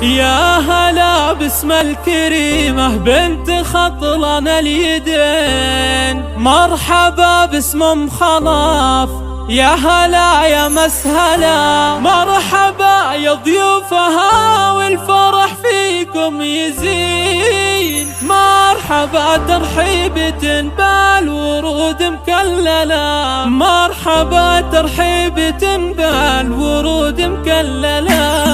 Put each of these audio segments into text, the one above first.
يا هلا باسم الكريمة بنت خطلان اليدين، مرحبا باسم ام خلاف، يا هلا يا مسهلا، مرحبا يا ضيوفها والفرح فيكم يزين، مرحبا ترحيبة بالورود مكللة، مرحبا ترحيبة بالورود مكللة.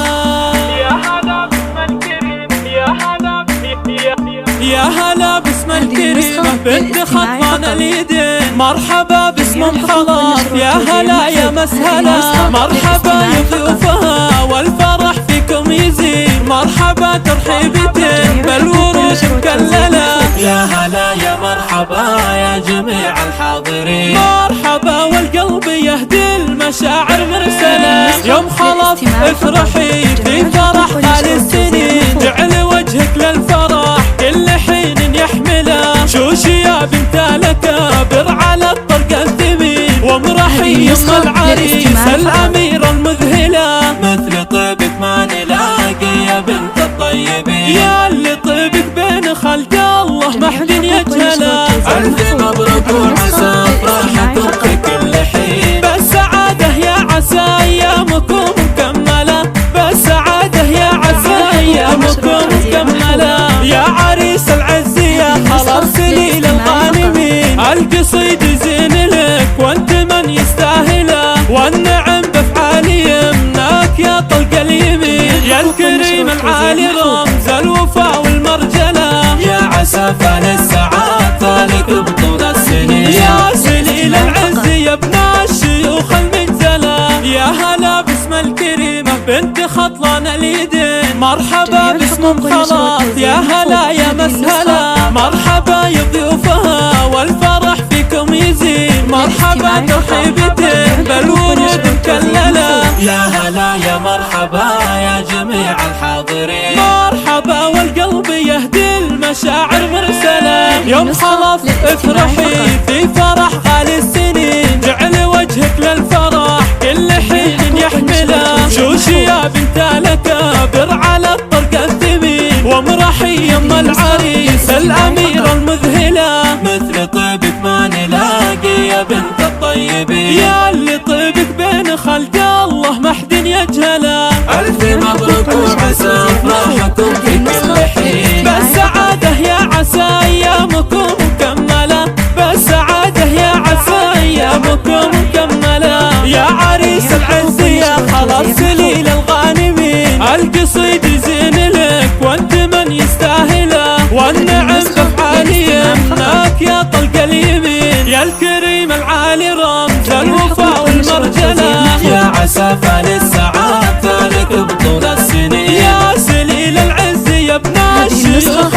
يا هلا باسم الكريمة بنت خطلان اليدين، مرحبا باسم ام خلاف، يا هلا يا مسهلا، مرحبا يا ضيوفها والفرح فيكم يزين، مرحبا ترحيبتين بالورود مكللة. يا هلا يا مرحبا يا جميع الحاضرين، مرحبا والقلب يهدي المشاعر مرسلة، يوم خلاف افرحي في فرح طال السنين، جعل وجهك للفرح كل حين يحمله، شوشي يا بنت الأكابر على الطرق الثمين، وامرحي يم العريس الأميرة المذهلة، مثل طيبك ما نلاقي يا بنت الطيبين، يا اللي طيبك بين خلق الله ما حد يجهله، ألف مبروك وعسى فرحكم في كل حين، بالسعادة يا عسى أيامكم مكملة، بالسعادة يا عسى أيامكم مكملة، يا عريس العز يا خلاص سليل الغانمين، القصيد زين لك وانت من يستاهله، والنعم بفعال يمناك يا طلق اليمين، يا الكريم العالي رمز الوفا والمرجله، يا عسى فال السعادة لك بطول السنين، يا سليل العز يا ابن الشيوخ المنزله، يا هلا باسم الكريمة بنت خطلان اليدين، مرحبا باسم ام خلاف، يا هلا يا مسهلا، مرحبا يا ضيوفها والفرح فيكم يزين، مرحبا ترحيبتين بالورود مكللة. يا هلا يا مرحبا يا جميع الحاضرين، مرحبا والقلب يهدي المشاعر مرسلة، يوم خلاف افرحي في فرح غالي السنين، جعل وجهك للفرح كل حين يحمله، شوشي يا بنت الأكابر على الطرق الثمين، وامرحي يم العريس الأميرة المذهلة، مثل طيبك ما نلاقي يا بنت الطيبين، يا اللي طيبك بين خلق الله ما حد يجهله، ألف مبروك وعسى فرحكم في كل حين، بالسعادة يا عسى أيامكم مكملة، بالسعادة يا عسى أيامكم مكملة، يا عريس العز يا خلاص سليل الغانمين، القصيد زين لك وانت من يستاهله، والنعم بفعال يمناك يا طلق اليمين، يا الكريم العالي رمز الوفا والمرجله، يا عسى فال السعادة لك بطول السنين، يا سليل العز يا ابن الشيوخ